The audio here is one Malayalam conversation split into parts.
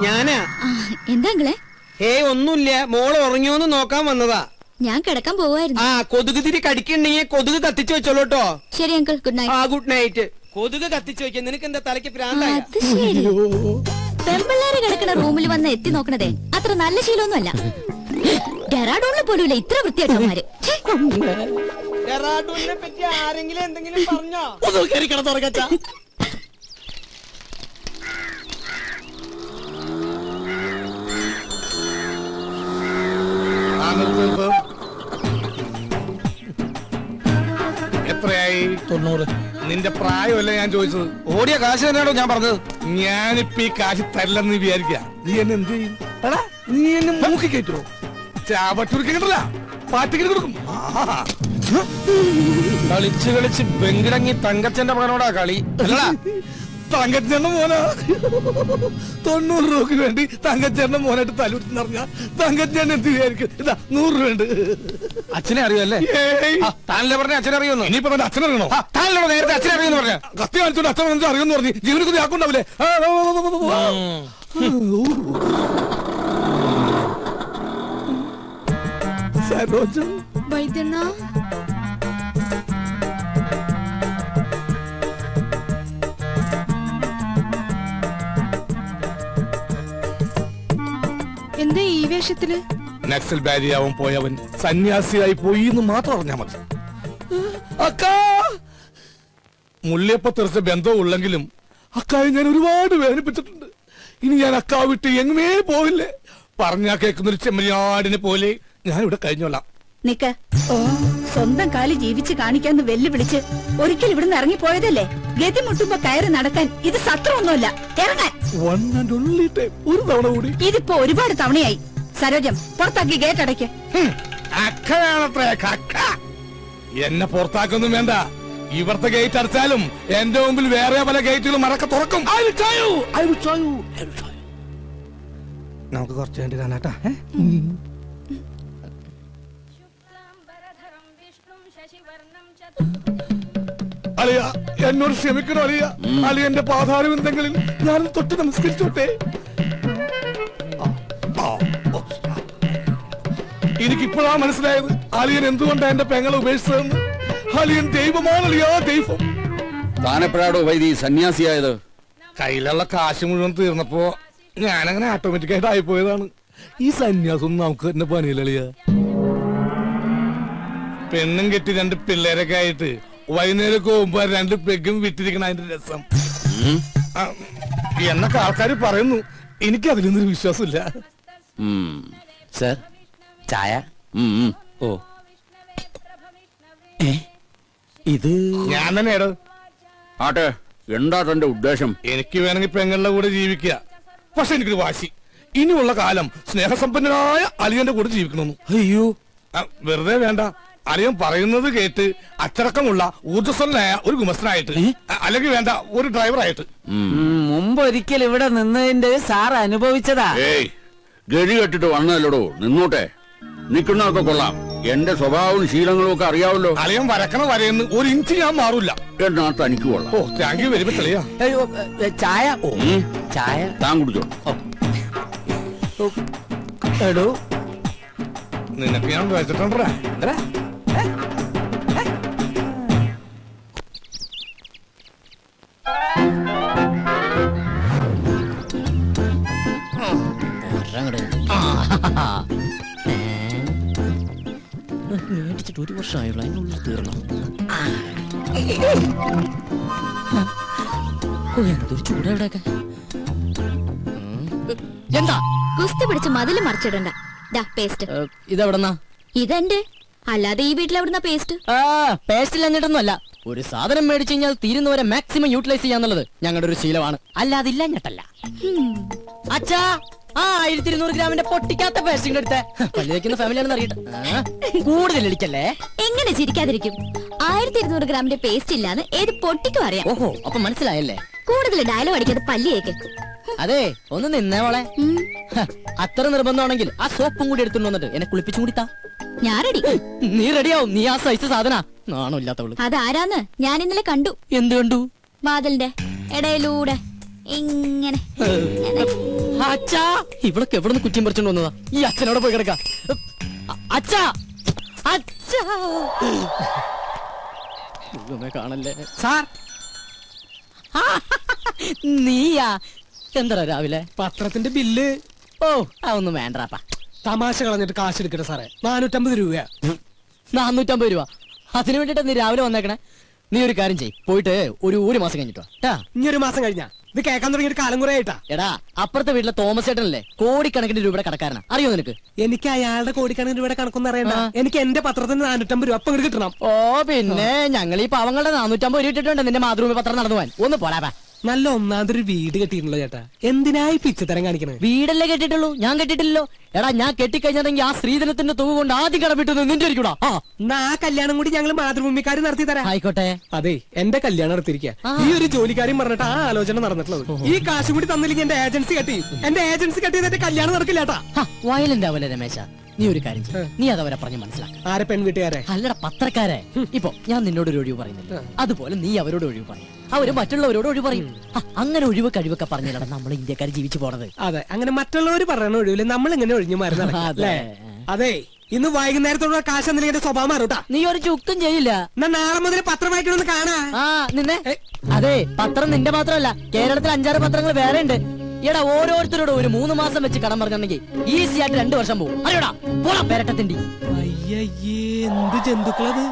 ഞാനാ. എന്താ? ഒന്നുമില്ല, മോള് ഉറങ്ങിയോന്ന് നോക്കാൻ വന്നതാ. ഞാൻ കിടക്കാൻ പോവായിരുന്നു. കൊതുക് തിരി കടിക്കണ്ടെങ്കിൽ കൊതുക് കത്തിച്ചു വെച്ചോളൂട്ടോ. ശരി uncle, good night. Good night. കൊതുക് കത്തിച്ചു വെക്ക, നിനക്ക് എന്താ തലയ്ക്ക് പ്രാന്തായ? പെമ്പിള്ളേര് കിടക്കുന്ന റൂമിൽ വന്ന് എത്തി നോക്കണതേ അത്ര നല്ല ശീലമൊന്നുമല്ല. ഡെറാഡൂണിൽ പോലും ഇത്ര വൃത്തിയായിട്ടവന്മാര്. ഡെറാഡൂണിനെ പറ്റി ആരെങ്കിലും എന്തെങ്കിലും പറഞ്ഞോ? എത്രയായി? 90. നിന്റെ പ്രായമല്ല ഞാൻ ചോദിച്ചത്. ഓടിയ കാശ് തന്നെയാണോ ഞാൻ പറഞ്ഞത്? ഞാനിപ്പ ഈ കാശ് തരില്ലെന്ന് വിചാരിക്ക. നീ എന്നെ എന്ത് ചെയ്യും? നീ എന്നെ മൂക്കി കയറ്റുമോ? ചാവട്ടുരുക്കില്ല, പാറ്റിക്കിട്ട് കൊടുക്കും. കളിച്ച് കളിച്ച് ബെങ്കിടങ്ങി തങ്കച്ചന്റെ മകനോടാ കളി. തങ്കച്ചേട്ടന്റെ മോനാ. 90 രൂപക്ക് വേണ്ടി തങ്കച്ചേട്ടന്റെ മോനായിട്ട് തലൂർന്ന് പറഞ്ഞ തങ്കച്ചേട്ടൻ എന്ത് വിചാരിക്കും? ഇതാ 100 രൂപ ഉണ്ട്. അച്ഛനെ അറിയുമല്ലേ? താനല്ലേ പറഞ്ഞ അച്ഛനെ അറിയുന്നു. ഇനിയിപ്പോ തന്റെ അച്ഛനറിയണോ? താനല്ലോ നേരത്തെ അച്ഛനെ അറിയുന്നു പറഞ്ഞ. കത്തി കാണിച്ചോണ്ട് അച്ഛൻ അറിയുമെന്ന് പറഞ്ഞു. ജീവനക്ക് ആക്കുണ്ടാവില്ലേ? വൈദ്യണ്ണ, എന്താ ഈ വേഷത്തില്? നക്സൽ ബാരിയാവും പോയവൻ സന്യാസിയായി പോയി എന്ന് മാത്രം അറിഞ്ഞാ മതി. അക്കാ, മുല്ലയപ്പ തെറിച്ച ബന്ധവും ഉള്ളെങ്കിലും അക്കായെ ഞാൻ ഒരുപാട് വേദനിപ്പിച്ചിട്ടുണ്ട്. ഇനി ഞാൻ അക്കാ വിട്ട് എങ്ങുമേ പോവില്ലേ. പറഞ്ഞാ കേൾക്കുന്നൊരു ചെമ്മരിയാടിനെ പോലെ ഞാൻ ഇവിടെ കഴിഞ്ഞോളാം. നിക്ക, സ്വന്തം കാലി ജീവിച്ച് കാണിക്കാന്ന് വെല്ലുവിളിച്ച് ഒരിക്കൽ ഇവിടുന്ന് ഇറങ്ങിപ്പോയതല്ലേ? ഗതി മുട്ടുമ്പോ കയറി നടക്കാൻ ഇത് സത്രമൊന്നുമല്ല. ഇറങ്ങാൻ ഒരു തവണ കൂടി. ഇതിപ്പോ ഒരുപാട് തവണയായി. സരോജം, പുറത്താക്കി ഗേറ്റ് അടയ്ക്ക്. അക്കയാണത്രേ കക്ക. എന്നെ പുറത്താക്കൊന്നും വേണ്ട. ഇവിടുത്തെ ഗേറ്റ് അടച്ചാലും എന്റെ മുമ്പിൽ വേറെ പല ഗേറ്റുകളും മറക്ക തുറക്കും. നമുക്ക് കുറച്ച് വേണ്ടി കാണാട്ടാ. അലിയ, എന്നോട് ക്ഷമിക്കണോ അലിയ? അലിയന്റെ പാതാരവിന്ദങ്ങളിൽ ഞാൻ തൊട്ട് നമസ്കരിച്ചോട്ടെ. എനിക്കിപ്പോഴാ മനസ്സിലായത് അലിയൻ എന്തുകൊണ്ടാ എന്റെ പെങ്ങളെ ഉപേക്ഷിച്ചതെന്ന്. അലിയൻ ദൈവമാണ് അലിയ, ദൈവം. താനെപ്പോഴാടോ വൈദി സന്യാസിയായത്? കയ്യിലുള്ള കാശ് മുഴുവൻ തീർന്നപ്പോ ഞാനങ്ങനെ ഓട്ടോമാറ്റിക്കായിട്ട് ആയിപ്പോയതാണ്. ഈ സന്യാസം നമുക്ക് തന്നെ പണിയില്ല. പെണ്ണും കെട്ടി 2 പിള്ളേരൊക്കെ ആയിട്ട് വൈകുന്നേരം പോകുമ്പോ 2 പെഗും വിട്ടിരിക്കണ അതിന്റെ രസം എന്നൊക്കെ ആൾക്കാർ പറയുന്നു. എനിക്ക് അതിലൊന്നൊരു വിശ്വാസമില്ല. സർ, ചായ. ഓ, ഇത് ഞാൻ തന്നെയാടോ. ആട്ടെ, എന്താ തന്റെ ഉദ്ദേശം? എനിക്ക് വേണമെങ്കിൽ പെങ്ങളുടെ കൂടെ ജീവിക്കുക. പക്ഷെ എനിക്കൊരു വാശി, ഇനിയുള്ള കാലം സ്നേഹസമ്പന്നനായ അലിയന്റെ കൂടെ ജീവിക്കണമെന്ന്. അയ്യോ, വെറുതെ വേണ്ട. അലിയൻ പറയുന്നത് കേട്ട് അച്ചടക്കമുള്ള ഊർജ്ജസ്വലനായ ഒരു ഗുമസ്തനായിട്ട്, അല്ലെങ്കിൽ വേണ്ട ഒരു ഡ്രൈവറായിട്ട്. മുമ്പ് ഒരിക്കൽ ഇവിടെ നിന്നതിന്റെ സാർ അനുഭവിച്ചതാ. ഏയ്, ഗതി കെട്ടിട്ട് വന്നല്ലോ, നിന്നോട്ടെ. നിക്കുന്നതൊക്കെ കൊള്ളാം. എന്റെ സ്വഭാവവും ശീലങ്ങളും ഒക്കെ അറിയാവല്ലോ. അലിയൻ വരക്കണ വരയെന്ന് 1 ഇഞ്ച് ഞാൻ മാറൂല. എന്നാ തനിക്ക് കൊള്ളാം. ഓ, താങ്ക് യു വെരി മച്ച് അലിയ. ചായ. ചായ താൻ കുടിച്ചോ. എടോ, നിനക്ക് ഞാൻ വെച്ചിട്ടുണ്ടാ. മേടിച്ചിട്ട് 1 വർഷമായുള്ള അതിനുള്ളിൽ തീർന്നു. എന്തൊരു ചൂടാ ഇവിടെയൊക്കെ. എന്താ കുസ്തി പിടിച്ച് മതില് മറിച്ചിടണ്ട. പേസ്റ്റ് ഇതെവിടെന്നാ? ഇതെന്റെ, അല്ലാതെ ഈ വീട്ടിൽ എവിടുന്ന പേസ്റ്റ്? പേസ്റ്റിൽ എന്നിട്ടൊന്നും അല്ല. ഒരു സാധനം മേടിച്ചു കഴിഞ്ഞാൽ തീരുന്നവരെ മാക്സിമം യൂട്ടിലൈസ് ചെയ്യാന്നുള്ളത് ഞങ്ങളുടെ ഒരു ശീലമാണ്. അല്ലാതെ ഇല്ല ഞെട്ടല്ല. അച്ഛാ, 1200 ഗ്രാമിന്റെ പൊട്ടിക്കാത്ത പേസ്റ്റിംഗ് എടുത്തേ. പല്ല് വയ്ക്കുന്ന ഫാമിലിയാണെന്ന് അറിയട്ടെ. കൂടുതൽ ഇടിക്കല്ലേ. എങ്ങനെ ചിരിക്കാതിരിക്കും? 1200 ഗ്രാമിന്റെ പേസ്റ്റ് ഇല്ലാന്ന് ഏത് പൊട്ടിക്കും അറിയാം. ഓഹോ, അപ്പൊ മനസ്സിലായല്ലേ. കൂടുതൽ ഡയലോഗ് അടിക്കാതെ പല്ലിയേക്ക്. അതെ, ഒന്ന് നിന്നേ മോളെ. അത്ര നിർബന്ധമാണെങ്കിൽ ആ സോപ്പും കൂടി എടുത്തുകൊണ്ട് വന്നിട്ട് എന്നെ കുളിപ്പിച്ചും കൂടി താ. ഞാൻ റെഡി. നീ റെഡിയാവും. നീ ആ സൈസ് സാധന. നാണോ ഇല്ലാത്തവള്. അതാരാന്ന് ഞാൻ ഇന്നലെ കണ്ടു. എന്ത് കണ്ടു? വാതിലിന്റെ ഇടയിലൂടെ. ഇങ്ങനെ ഇങ്ങനെ. അച്ഛാ ഇവളൊക്കെ എവിടെ നിന്ന് കുറ്റിയും പറിച്ചോണ്ട് വന്നതാ? ഈ അച്ഛനോട് പോയി കിടക്ക. അച്ഛാ അച്ഛാ ഒന്നുമേ കാണല്ലേ സാർ നീയാ? എന്താ രാവിലെ പത്രത്തിന്റെ ബില്ല് ഓ അതൊന്നും വേണ്ടപ്പാ. തമാശ കളഞ്ഞിട്ട് കാശ് എടുക്കട്ടെ സാറേ. 450 രൂപയാ. 450 രൂപ അതിനു വേണ്ടിട്ട് നീ രാവിലെ വന്നേക്കണേ. നീ ഒരു കാര്യം ചെയ്, പോയിട്ട് ഒരു മാസം കഴിഞ്ഞിട്ടോ ട്ടാ. ഇനി ഒരു മാസം കഴിഞ്ഞാ ഇത് കേൾക്കാൻ തുടങ്ങിയിട്ട് കാലം കുറെ ആയിട്ടാ. എടാ അപ്പുറത്തെ വീട്ടിലെ തോമസ് ചേട്ടനല്ലേ കോടിക്കണക്കിന് രൂപയുടെ കടക്കാരനാ, അറിയോ നിനക്ക്? എനിക്ക് അയാളുടെ കോടിക്കണക്കിന് രൂപയുടെ കണക്കൊന്നും അറിയണ്ട. എനിക്ക് എന്റെ പത്രത്തിന് 450 രൂപ അപ്പം കിട്ടണം. ഓ പിന്നെ ഞങ്ങൾ ഈ പാവങ്ങളുടെ 450 രൂപ ഇട്ടിട്ടുണ്ട് നിന്റെ മാതൃഭൂമി പത്രം നടന്നു പോവാൻ. ഒന്ന് പോരാ. നല്ല ഒന്നാമതൊരു വീട് കെട്ടിയിട്ടുണ്ടല്ലോ ചേട്ടാ. എന്തിനായി പിച്ചത്തരം കാണിക്കണേ? വീടല്ലേ കെട്ടിട്ടുള്ളൂ, ഞാൻ കെട്ടിട്ടില്ലല്ലോ. എടാ ഞാൻ കെട്ടിക്കഴിഞ്ഞതെങ്കിൽ ആ സ്ത്രീധനത്തിന്റെ തുക കൊണ്ട് ആദ്യം കടമിട്ടത് നിന്റെ ഇരിക്കൂടാ. എന്നാ ആ കല്യാണം കൂടി ഞങ്ങൾ മാതൃഭൂമിക്കാര് നടത്തി തരാം. ആയിക്കോട്ടെ. അതെ എന്റെ കല്യാണം നടത്തിയിരിക്കുക. ഈ ഒരു ജോലിക്കാരും പറഞ്ഞിട്ട് ആ ആലോചന നടന്നിട്ടുള്ളത്. ഈ കാശ് കൂടി തന്നില്ലെങ്കിൽ എന്റെ ഏജൻസി കെട്ടി. എന്റെ ഏജൻസി കെട്ടിയതിന്റെ കല്യാണം നടക്കില്ലാട്ടാ. വയലന്റ് ആവല്ലേ രമേശ? നീ ഒരു കാര്യം ചെയ്യ്, നീ അതവരെ പറഞ്ഞ് മനസ്സിലാക്ക. ആരെ പെൺവീട്ടുകാരെ? അല്ലടാ പത്രക്കാരെ. ഇപ്പൊ ഞാൻ നിന്നോട് ഒരു ഒഴിവ് പറയുന്നില്ല, അതുപോലെ നീ അവരോട് ഒഴിവ് പറയും, അവര് മറ്റുള്ളവരോട് ഒഴിവ് പറയും. അങ്ങനെ ഒഴിവ് കഴിവൊക്കെ പറഞ്ഞില്ലടാ നമ്മൾ ഇന്ത്യക്കാർ ജീവിച്ചു പോണത്. അതെ അങ്ങനെ മറ്റുള്ളവർ പറയണ ഒഴിവില് നമ്മൾ ഇങ്ങനെ ഒഴിഞ്ഞു മാറി അതെ. അതെ ഇന്ന് വൈകുന്നേരത്തോടെ കാശ് എന്തെങ്കിലും എന്റെ സ്വഭാവം മാറൂട്ടാ. നീ ഒരു ചുക്കും ചെയ്യില്ല. എന്നാ നാളെ മുതൽ പത്രം വായിക്കണമെന്ന് കാണാ. നിന്നെ അതെ പത്രം നിന്റെ മാത്രമല്ല, കേരളത്തിൽ 5-6 പത്രങ്ങൾ വേറെ ഉണ്ട്. എടാ ഓരോരുത്തരോടും ഒരു 3 മാസം വെച്ച് കടം പറഞ്ഞിട്ടുണ്ടെങ്കിൽ ഈസി ആയിട്ട് 2 വർഷം പോകും. അറിയോടാ പോടാ പെരട്ടത്തിണ്ടി. അയ്യയ്യേ എന്ത് ജന്തുക്കളത്.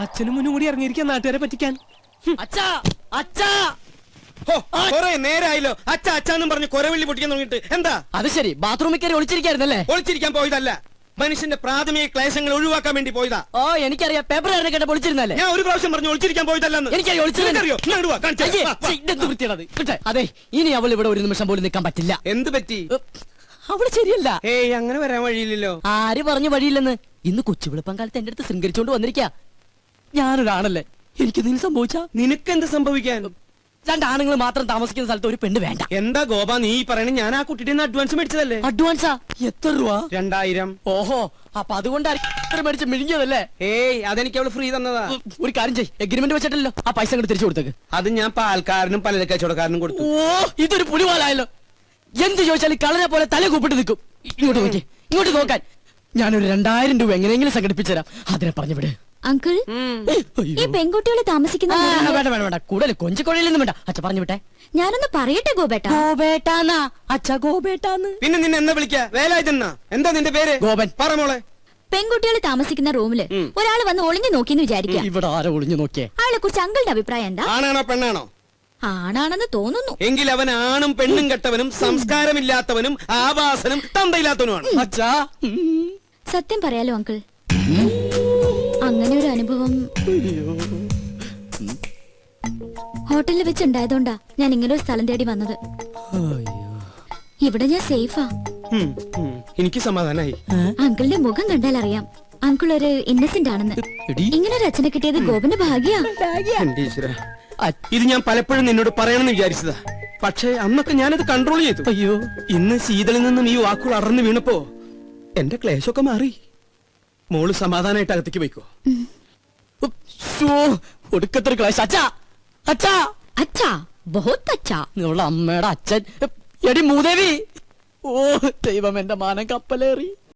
അച്ഛനും മുന്നും കൂടി ഇറങ്ങിയിരിക്കാൻ നാട്ടുകാരെ പറ്റിക്കാൻ. അച്ഛാ അച്ഛാ നേരായല്ലോ അച്ഛ അച്ഛാന്നും പറഞ്ഞ് കൊരവള്ളി പൊട്ടിക്കാൻ തുടങ്ങിട്ട്. എന്താ അത് ശരി, ബാത്റൂമിൽ കയറി ഒളിച്ചിരിക്കായിരുന്നല്ലേ? ഒളിച്ചിരിക്കാൻ പോയതല്ല, മനുഷ്യന്റെ പ്രാഥമിക ക്ലേശങ്ങൾ ഒഴിവാക്കാൻ വേണ്ടി പോയതാ. ഓ എനിക്കറിയാം, പേപ്പർ കേട്ട ഒളിച്ചിരുന്നല്ലേ? ഞാൻ ഒരു പ്രാവശ്യം പറഞ്ഞു ഒളിച്ചിരിക്കാൻ പോയതല്ലെന്ന്. എനിക്കറിയോ ഒളിച്ചിരുന്നറിയോ? അതെ ഇനി അവൾ ഇവിടെ ഒരു നിമിഷം പോലും നിൽക്കാൻ പറ്റില്ല. എന്ത് പറ്റി? അവള് ശരിയല്ല. ഏയ് അങ്ങനെ വരാൻ വഴിയില്ലല്ലോ. ആര് പറഞ്ഞു വഴിയില്ലെന്ന്? ഇന്ന് കൊച്ചുവിളപ്പം കാലത്ത് എന്റെ അടുത്ത് ശൃംഗരിച്ചോണ്ട് വന്നിരിക്കാ. ഞാനൊരാണല്ലേ, എനിക്ക് എന്തെങ്കിലും സംഭവിച്ചാ? നിനക്കെന്ത് സംഭവിക്കാൻ? 2 ആണുങ്ങൾ മാത്രം താമസിക്കുന്ന സ്ഥലത്ത് ഒരു പെണ്ണ് വേണ്ട. എന്താ ഗോപ നീ പറയണ? ഞാൻ ആ കുട്ടിയുടെ അഡ്വാൻസ് മേടിച്ചതല്ലേ. അഡ്വാൻസാ? എത്ര രൂപ? 2000. ഓഹോ അപ്പൊ അതുകൊണ്ടായിരിക്കും മേടിച്ച് മിഴുങ്ങിയതല്ലേ? ഏയ് അതെനിക്ക് അവള് ഫ്രീ തന്നതാ. ഒരു കാര്യം ചെയ്യ്, എഗ്രിമെന്റ് വെച്ചിട്ടല്ലോ ആ പൈസ അങ്ങോട്ട് തിരിച്ചു കൊടുത്തേക്ക്. അത് ഞാൻ പാൽക്കാരനും പലചരക്ക് കച്ചവടക്കാരനും കൊടുത്തു. ഓ ഇതൊരു പുലിവാലായല്ലോ. എന്ത് ചോദിച്ചാലും കളനെ പോലെ തല കൂപ്പിട്ട് നിൽക്കും. ഇങ്ങോട്ട് നോക്കി, ഇങ്ങോട്ട് നോക്കാൻ. ഞാനൊരു 2000 രൂപ എങ്ങനെയെങ്കിലും സംഘടിപ്പിച്ചു തരാം. അതിനെ പറഞ്ഞു വിട്. അങ്കിൾ ഈ പെൺകുട്ടികൾ താമസിക്കുന്ന വേണ്ട വേണ്ട വേണ്ട, കൂടുതൽ കൊഞ്ചിക്കൊഴയിലൊന്നും വേണ്ട. അച്ഛ പറഞ്ഞു വിട്ടെ. ഞാനൊന്ന് പറയട്ടെ ഗോപേട്ട. ഗോപേട്ടാന്നാ അച്ഛ, ഗോപേട്ടാന്ന്. പിന്നെ നിന്നെ എന്താ വിളിക്കാ? വേലായുധനാ? എന്താ നിന്റെ പേര്? ഗോപൻ. പറ മോളെ. പെൺകുട്ടികൾ താമസിക്കുന്ന റൂമില് ഒരാൾ വന്ന് ഒളിഞ്ഞു നോക്കിന്ന് വിചാരിക്കുക. ഇവിടെ ആരോ ഒളിഞ്ഞു നോക്കിയേ? അയാളെ കുറിച്ച് അങ്കിളുടെ അഭിപ്രായം എന്താ? ആണാണോ പെണ്ണാണോ? ആണാണെന്ന് തോന്നുന്നു. എങ്കിൽ അവൻ ആണും പെണ്ണും കെട്ടവനും സംസ്കാരമില്ലാത്തവനും ആവാസനും തന്തയില്ലാത്തവനുമാണ്. അച്ഛാ സത്യം പറയാലോ അങ്കിൾ, അങ്ങനെ ഒരു അനുഭവം ഹോട്ടലിൽ വെച്ചുണ്ടായതുകൊണ്ടാ ഞാൻ ഇങ്ങനെ ഒരു സ്ഥലം തേടി വന്നത്. ഇവിടെ ഞാൻ സേഫാ. എനിക്ക് സമാധാനായി. അങ്കിളിന്റെ മുഖം കണ്ടാൽ അറിയാം അങ്കിൾ ഒരു ഇന്നസെന്റ് ആണെന്ന്. ഇങ്ങനെ ഒരു അച്ഛനെ കിട്ടിയത് ഗോപന്റെ ഭാഗ്യാ. എന്റെ ഈശ്വരാ, ഇത് ഞാൻ പലപ്പോഴും നിന്നോട് പറയണമെന്ന് വിചാരിച്ചതാ. പക്ഷേ അന്നൊക്കെ ഞാനത് കൺട്രോൾ ചെയ്തു. അയ്യോ ഇന്ന് ശീതളിൽ നിന്നും ഈ വാക്കുകൾ അറന്നു വീണപ്പോ എന്റെ ക്ലേശമൊക്കെ മാറി. മോള് സമാധാനായിട്ട് അകത്തേക്ക് പോയിക്കോ. ഒടുക്കത്തൊരു ക്ലാസ്. അച്ഛാ അച്ഛാ അച്ഛാ ബഹുത് അച്ഛാ. നിങ്ങളുടെ അമ്മയുടെ അച്ഛൻ. എടി മൂദേവി. ഓ ദൈവം, എന്റെ മാനം കപ്പലേറി.